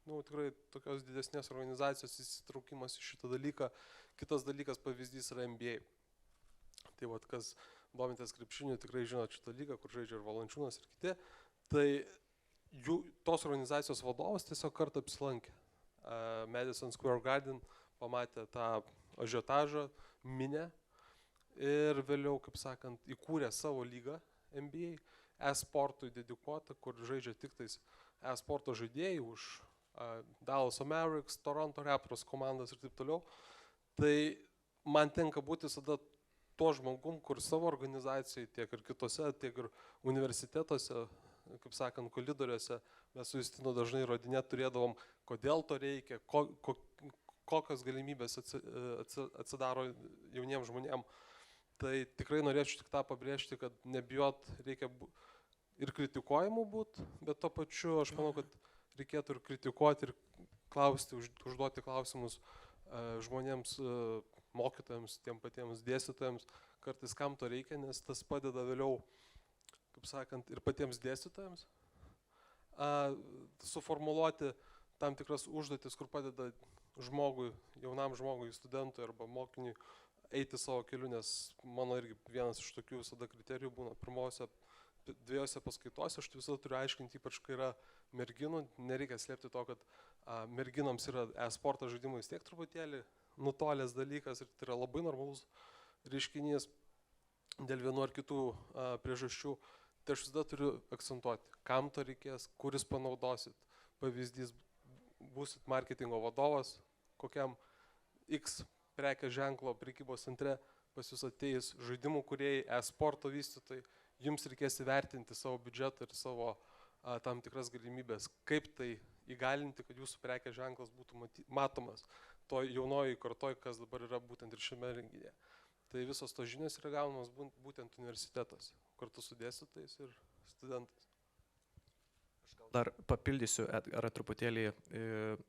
tikrai tokios didesnės organizacijos įsitraukimas į šitą dalyką. Kitas dalykas pavyzdys yra NBA. Tai kas domitės krepšiniu, tikrai žinot šitą lygą, kur žaidžia ir Valančiūnas ir kiti. Tai tos organizacijos vadovas tiesiog kartą apsilankė. Madison Square Garden pamatė tą ažiotažą, minę ir vėliau, kaip sakant, įkūrė savo lygą NBA, e-sportui dedikuotą, kur žaidžia tik tais e-sporto žaidėjai už Dallas Mavericks, Toronto Raptors komandas ir taip toliau. Tai man tenka būti visada tuo žmogum, kur savo organizacijai, tiek ir kitose, tiek ir universitetuose, kaip sakant, koridoriuose, mes su Justinu dažnai įrodinėt turėdavom, kodėl to reikia, kokios galimybės atsidaro jauniems žmonėms. Tai tikrai norėčiau tik tą pabrėžti, kad nebijot reikia ir kritikuojamų būti, bet to pačiu aš manau, kad reikėtų ir kritikuoti, ir klausti, užduoti klausimus žmonėms, mokytojams, tiem patiems dėstytojams, kartais kam to reikia, nes tas padeda vėliau, kaip sakant, ir patiems dėstytojams suformuluoti tam tikras užduotis, kur padeda žmogui, jaunam žmogui, studentui arba mokiniui eiti savo keliu, nes mano irgi vienas iš tokių visada kriterijų būna pirmose 2 paskaitose, aš visada turiu aiškinti, ypač kai yra merginų, nereikia slėpti to, kad merginoms yra e-sporto žaidimai vis tiek truputėlį nutolęs dalykas ir tai yra labai normalus reiškinys dėl vienų ar kitų priežasčių. Tai aš visada turiu akcentuoti, kam to reikės, kuris panaudosit. Pavyzdys, būsit marketingo vadovas, kokiam X prekės ženklo prekybos centre pas jūs ateis žaidimų kūrėjai, e-sporto vystytojai, jums reikės įvertinti savo biudžetą ir savo tam tikras galimybės, kaip tai įgalinti, kad jūsų prekės ženklas būtų matomas to jaunoji kartoj, kas dabar yra būtent ir šiame renginėje. Tai visos tos žinios yra gaunamos būtent universitetuose, kartu su dėstytojais ir studentais. Dar papildysiu, ar truputėlį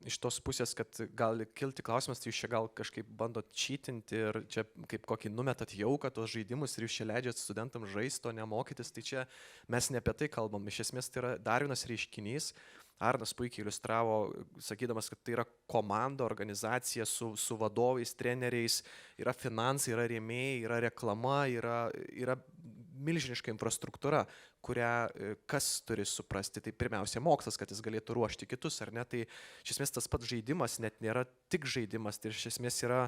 iš tos pusės, kad gali kilti klausimas, tai jūs čia gal kažkaip bandot čytinti ir čia kaip kokį numetat jauką tos žaidimus ir jūs čia leidžiat studentams žaisti, o nemokytis, tai čia mes ne apie tai kalbam. Iš esmės tai yra dar vienas reiškinys. Arnas puikiai iliustravo, sakydamas, kad tai yra komanda, organizacija su vadovais, treneriais, yra finansai, yra rėmėjai, yra reklama, yra milžiniška infrastruktūra, kurią kas turi suprasti, tai pirmiausia mokslas, kad jis galėtų ruošti kitus, ar ne, tai iš esmės tas pats žaidimas net nėra tik žaidimas, tai iš esmės yra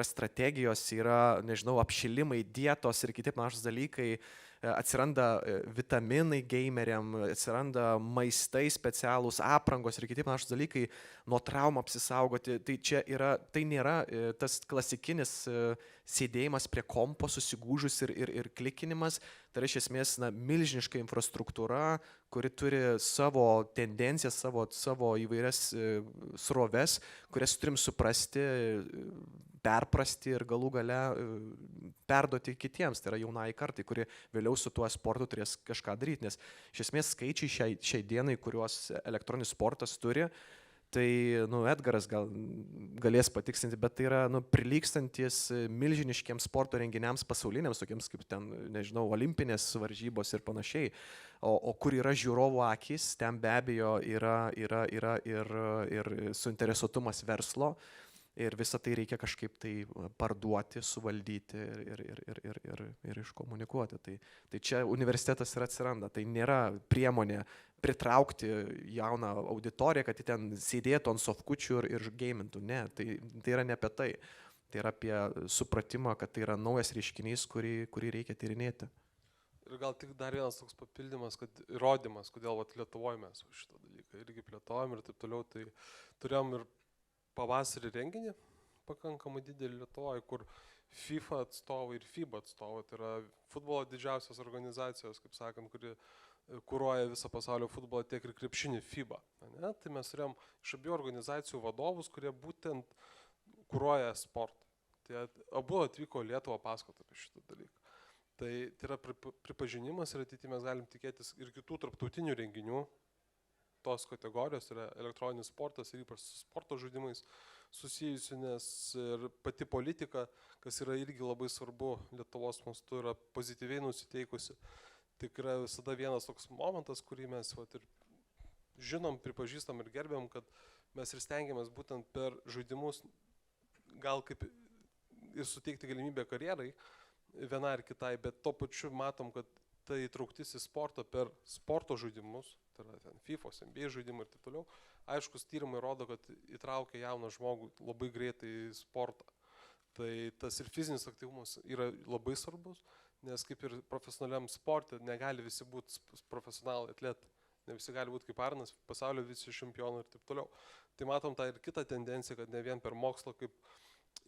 strategijos, yra, nežinau, apšilimai, dietos ir kiti panašūs dalykai, atsiranda vitaminai gameriam, atsiranda maistai specialūs, aprangos ir kiti panašūs dalykai, nuo traumų apsisaugoti, tai nėra tas klasikinis sėdėjimas prie kompo, susigūžus ir klikinimas, tai yra iš esmės milžiniška infrastruktūra, kuri turi savo tendencijas, savo įvairias sroves, kurias turim suprasti, perprasti ir galų gale perduoti kitiems, tai yra jaunai kartai, kuri vėliau su tuo sportu turės kažką daryti, nes iš esmės skaičiai šiai dienai, kuriuos elektroninis sportas turi, Tai, Edgaras gal galės patikslinti, bet tai yra, prilykstantis milžiniškiams sporto renginiams pasauliniams, tokiems kaip ten, nežinau, olimpinės varžybos ir panašiai. O kur yra žiūrovų akis, ten be abejo yra ir suinteresuotumas verslo. Ir visą tai reikia kažkaip tai parduoti, suvaldyti ir iškomunikuoti. Tai čia universitetas ir atsiranda. Tai nėra priemonė pritraukti jauną auditoriją, kad jie ten sėdėtų ant sofkučių ir geimintų. Ne, tai yra ne apie tai. Tai yra apie supratimą, kad tai yra naujas reiškinys, kurį reikia tyrinėti. Ir gal tik dar vienas toks papildymas, kad įrodymas, kodėl Lietuvoje mes šitą dalyką irgi plėtojam ir taip toliau. Tai turėjom ir pavasarį renginį pakankamai didelį Lietuvoje, kur FIFA atstovai ir FIBA atstovai, tai yra futbolo didžiausios organizacijos, kaip sakant, kuri kuruoja visą pasaulio futbolą, tiek ir krepšinį FIBA. Ne? Tai mes turėjom iš abiejų organizacijų vadovus, kurie būtent kuruoja sportą. Tai abu atvyko Lietuvą pasakoti apie šitą dalyką. Tai yra pripažinimas ir ateityje mes galim tikėtis ir kitų tarptautinių renginių. Tos kategorijos yra elektroninis sportas ir ypač su sporto žaidimais susijusi, nes ir pati politika, kas yra irgi labai svarbu Lietuvos mastu, yra pozityviai nusiteikusi. Tik yra visada vienas toks momentas, kurį mes ir žinom, pripažįstam ir gerbiam, kad mes ir stengiamės būtent per žaidimus gal kaip ir suteikti galimybę karjerai vienai ar kitai, bet tuo pačiu matom, kad tai įtrauktis į sportą per sporto žaidimus, tai yra ten FIFA, NBA žaidimai ir taip toliau, aiškus tyrimai rodo, kad įtraukia jauną žmogų labai greitai į sportą. Tai tas ir fizinis aktyvumas yra labai svarbus, nes kaip ir profesionaliam sportui negali visi būti profesionalai atletai, ne visi gali būti kaip Arnas, pasaulio visi čempionai ir taip toliau. Tai matom tą ir kitą tendenciją, kad ne vien per mokslo kaip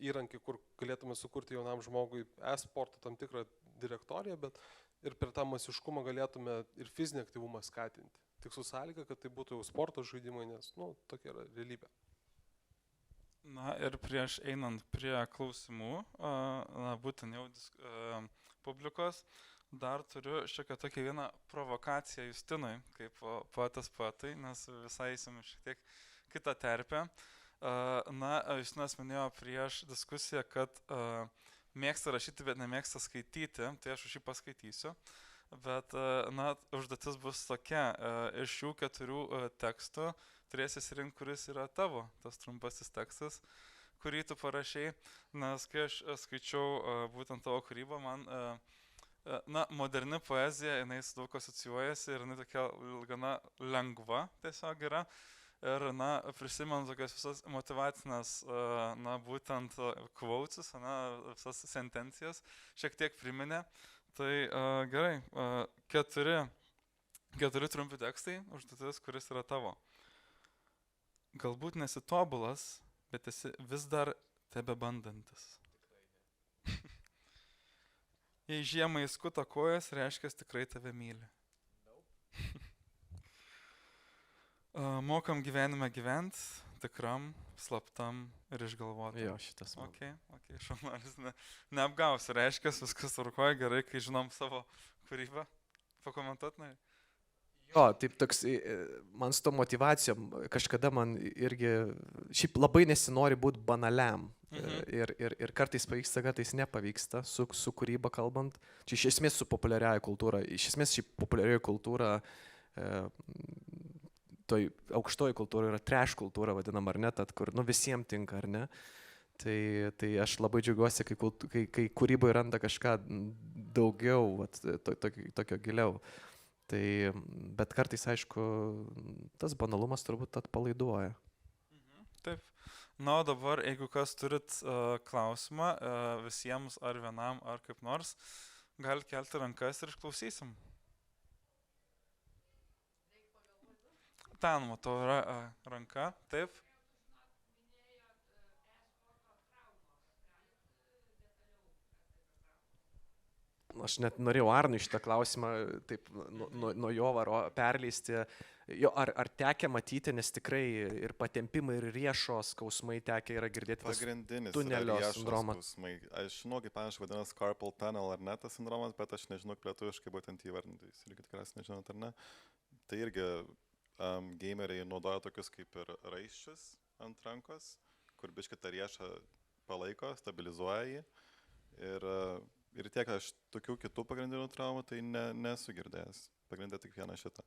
įrankį, kur galėtume sukurti jaunam žmogui e-sporto tam tikrą direktoriją, bet ir per tą masiškumą galėtume ir fizinį aktyvumą skatinti. Tik su sąlyga, kad tai būtų jau sporto žaidimai, nes, tokia yra realybė. Na ir prieš einant prie klausimų, būtent jau publikos, dar turiu šiokią tokią vieną provokaciją Justinui, kaip poetas poetai, nes visai įsim šiek tiek kitą terpę. Justinas minėjo prieš diskusiją, kad mėgsta rašyti, bet nemėgsta skaityti, tai aš už jį paskaitysiu. Bet, užduotis bus tokia, iš šių 4 tekstų turėsi išsirinkti, kuris yra tavo, tas trumpasis tekstas, kurį tu parašei, nes kai aš skaičiau būtent tavo kūrybą, man, moderni poezija, jinai su daug asocijuojasi ir jinai tokia gana lengva tiesiog yra. Ir, prisimenu tokias visas motyvacinės, būtent quotes, visas sentencijas, šiek tiek priminė. Tai gerai, 4 trumpi tekstai, užduotis, kuris yra tavo. Galbūt nesi tobulas, bet esi vis dar tebebandantis. Jei žiemą įskuta kojas, reiškia, tikrai tave myli. Mokam gyvenime gyvent, tikram, slaptam ir išgalvotam. Jo, šitas. Ok, šaunuolis, neapgausiu, reiškia, viskas tvarkoja gerai, kai žinom savo kūrybą. Pakomentuot, nori? Jo, taip toks, man su to motivacijom, kažkada man irgi, šiaip labai nesinori būti banaliam. Ir kartais pavyksta, kartais nepavyksta su kūryba kalbant. Čia iš esmės su populiariaja kultūra. Iš esmės ši populiarioji kultūra, toj aukštoji kultūra yra trash kultūra vadinama, ar ne, tad kur visiems tinka, ar ne. Tai aš labai džiaugiuosi, kai kūryboje randa kažką daugiau, tokio giliau. Bet kartais, aišku, tas banalumas turbūt atpalaiduoja. Taip. O dabar, jeigu kas turit klausimą visiems ar vienam ar kaip nors, galite kelti rankas ir išklausysim. Ten, matau, yra ranka, taip. Aš net norėjau Arnui šitą klausimą taip nuo jo varo perleisti. Jo, ar tekia matyti, nes tikrai ir patempimai, ir riešos skausmai tekia yra girdėti. Pagrindinis tunelio riešos sindromas. skausmai. Aš žinau, kaip panašiai vadinamas carpal tunnel ar ne tas sindromas, bet aš nežinau, lietuviškai būtent įvardinti. Jūs irgi tikriausiai nežinot ar ne. Tai irgi gameriai naudoja tokius kaip ir raiščius ant rankos, kur biškį tą riešą palaiko, stabilizuoja jį. Ir tiek aš tokių kitų pagrindinių traumų tai nesu girdėjęs. Pagrindė tik vieną šitą.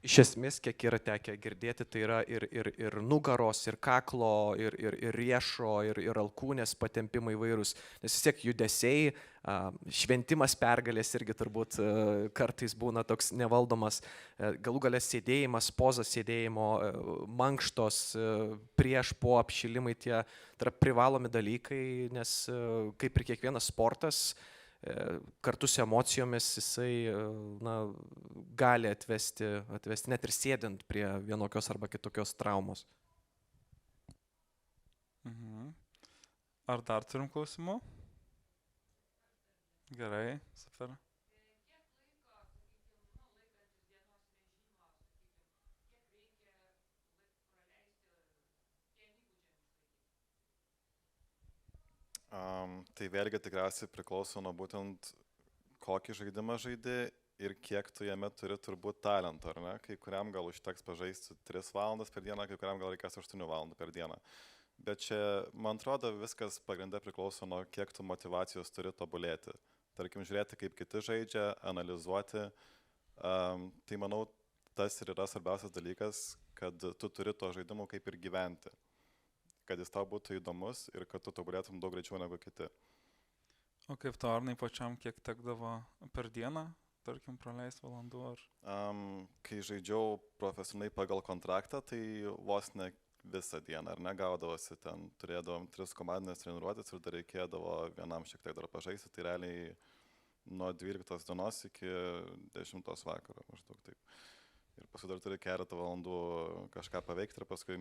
Iš esmės, kiek yra tekę girdėti, tai yra ir nugaros, ir kaklo, ir riešo, ir alkūnės patempimai vairūs. Nes vis tiek judesiai, šventimas pergalės irgi turbūt kartais būna toks nevaldomas. Galų galės sėdėjimas, pozas sėdėjimo, mankštos, prieš, po apšilimai, tie yra privalomi dalykai, nes kaip ir kiekvienas sportas, kartu su emocijomis jisai gali atvesti net ir sėdint prie vienokios arba kitokios traumos. Ar dar turim klausimų? Gerai, super. Tai vėlgi tikriausiai priklauso nuo būtent kokį žaidimą žaidi ir kiek tu jame turi turbūt talento, ar ne? Kai kuriam gal užteks pažaisti 3 valandas per dieną, kai kuriam gal reikės 8 valandų per dieną. Bet čia, man atrodo, viskas pagrinde priklauso nuo kiek tu motivacijos turi tobulėti. Tarkim, žiūrėti, kaip kiti žaidžia, analizuoti. Tai manau, tas ir yra svarbiausias dalykas, kad tu turi to žaidimo kaip ir gyventi. Kad jis tau būtų įdomus ir kad tu tobulėtum daug greičiau negu kiti. O kaip to Arnai pačiam, kiek tekdavo per dieną, tarkim, praleisti valandų ar? Kai žaidžiau profesionaliai pagal kontraktą, tai vos ne visą dieną, ar negaudavosi ten, turėdavom 3 komandinės treniruotės ir dar reikėdavo vienam šiek tiek dar pažaisti, tai realiai nuo 12 dienos iki 10 vakaro, maždaug taip. Ir paskui dar turi keletą valandų kažką paveikti ir paskui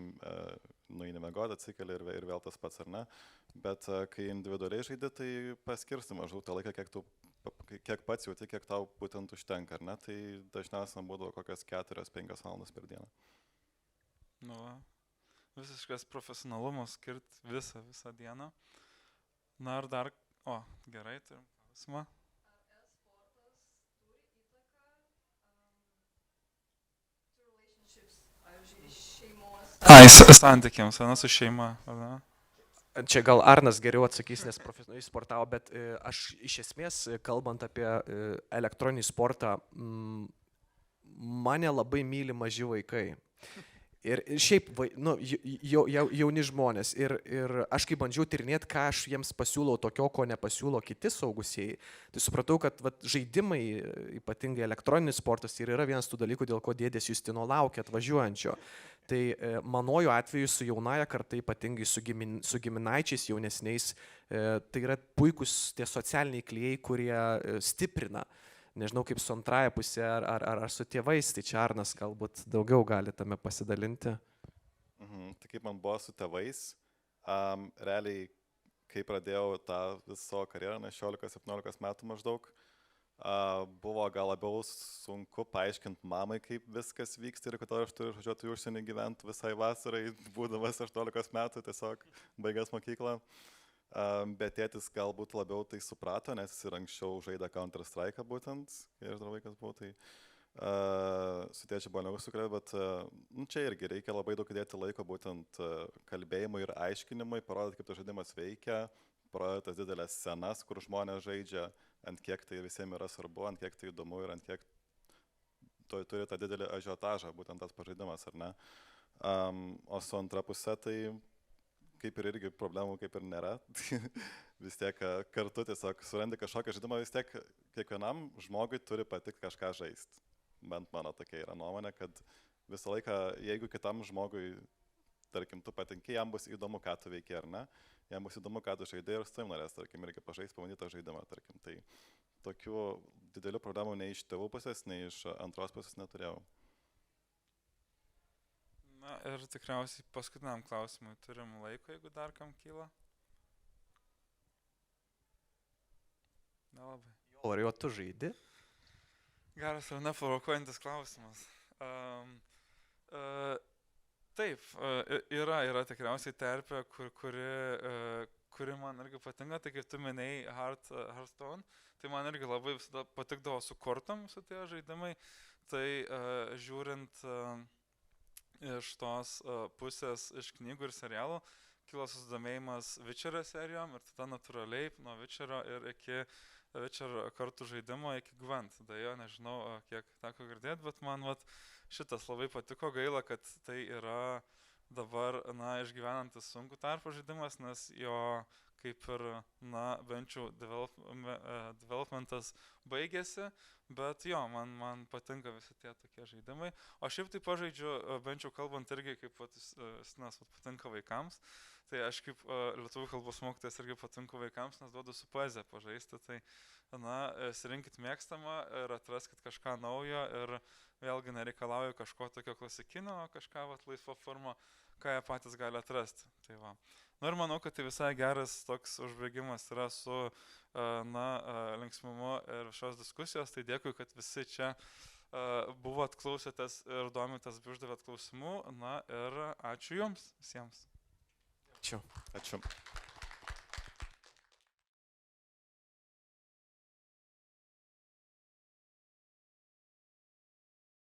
nueini miegoti, atsikeli ir vėl tas pats, ar ne. Bet kai individualiai žaidi, tai paskirsti maždaug tą laiką, kiek pats jauti, kiek tau būtent užtenka, ar ne. Tai dažniausiai būdavo kokias 4-5 valandas per dieną. Nu, visiškas profesionalumas skirti visą dieną. Na ir dar, gerai, turim klausimą. Santykiams, su šeima, ar ne? Čia gal Arnas geriau atsakys, nes profesionaliai sportavo, bet aš iš esmės, kalbant apie elektroninį sportą, mane labai myli maži vaikai. Ir šiaip jauni žmonės. Ir aš kai bandžiau tyrinėti, ką aš jiems pasiūlau tokio, ko nepasiūlo kiti saugusieji, tai supratau, kad žaidimai, ypatingai elektroninis sportas, ir yra vienas tų dalykų, dėl ko dėdės Justino laukia atvažiuojančio. Tai manojo atveju su jaunaja karta, ypatingai su giminaičiais jaunesniais, tai yra puikus tie socialiniai klijai, kurie stiprina. Nežinau, kaip su antraja pusė ar su tėvais, tai čia Arnas galbūt daugiau gali tame pasidalinti. Tai kaip man buvo su tėvais, realiai, kai pradėjau tą visą karjerą, 16-17 metų maždaug, buvo gal labiau sunku paaiškinti mamai, kaip viskas vyksta ir kodėl aš turiu važiuoti į užsienį gyventi visai vasarai, būdamas 18 metų, tiesiog baigęs mokyklą. Bet tėtis galbūt labiau tai suprato, nes jis ir anksčiau žaidė Counter Strike'ą būtent, kai aš dar vaikas buvau, tai su tėčiu buvo neužsukrė, bet čia irgi reikia labai daug įdėti laiko būtent kalbėjimui ir aiškinimui, parodyti, kaip tas žaidimas veikia, parodyti tas didelės scenas, kur žmonės žaidžia, ant kiek tai visiems yra svarbu, ant kiek tai įdomu ir ant kiek turi tą didelį ažiotažą, būtent tas pažaidimas, ar ne. O su antra pusė tai kaip ir irgi problemų kaip ir nėra. Vis tiek kartu tiesiog surandi kažkokią žaidimą, vis tiek kiekvienam žmogui turi patikti kažką žaisti. Bent mano tokia yra nuomonė, kad visą laiką, jeigu kitam žmogui, tarkim, tu patinki, jam bus įdomu, ką tu veiki ar ne, jam bus įdomu, ką tu žaidai ir su tavim norės, tarkim, irgi pažaisti, pabandyti tą žaidimą, tarkim. Tai tokių didelių problemų nei iš tėvų pusės, nei iš antros pusės neturėjau. Na ir tikriausiai paskutiniam klausimui turim laiko, jeigu dar kam kyla. Nelabai. Ar jau tu žaidi? Geras ar neprovokuojantis klausimas. Taip, yra tikriausiai terpė, kuri man irgi patinka, tai kaip tu minėjai Hearthstone, tai man irgi labai visada patikdavo su kortom su tie žaidimai. tai žiūrint iš tos pusės iš knygų ir serialų, kilo susidomėjimas Witcherio serijom ir tada natūraliai nuo Witcherio ir iki Witcher kartų žaidimo iki Gwent. Deja, nežinau, kiek teko girdėti, bet man šitas labai patiko, gaila, kad tai yra dabar, išgyvenantis sunku tarpo žaidimas, nes jo kaip ir, bent jau developmentas baigėsi, bet jo, man patinka visi tie tokie žaidimai. O šiaip tai pažaidžiu, bent jau kalbant irgi, kaip Justinas patinka vaikams, tai aš kaip lietuvių kalbos mokytojas irgi patinku vaikams, nes duodu su poezija pažaisti, tai, sirinkit mėgstamą ir atraskit kažką naujo ir vėlgi nereikalauju kažko tokio klasikinio, kažką laisvo formo, ką jie patys gali atrasti. Tai va. Ir manau, kad tai visai geras toks užbaigimas yra su linksmumu ir šios diskusijos. Tai dėkui, kad visi čia buvot klausėtės ir domitės bei uždavėt klausimų. Ir ačiū Jums visiems. Ačiū. Ačiū.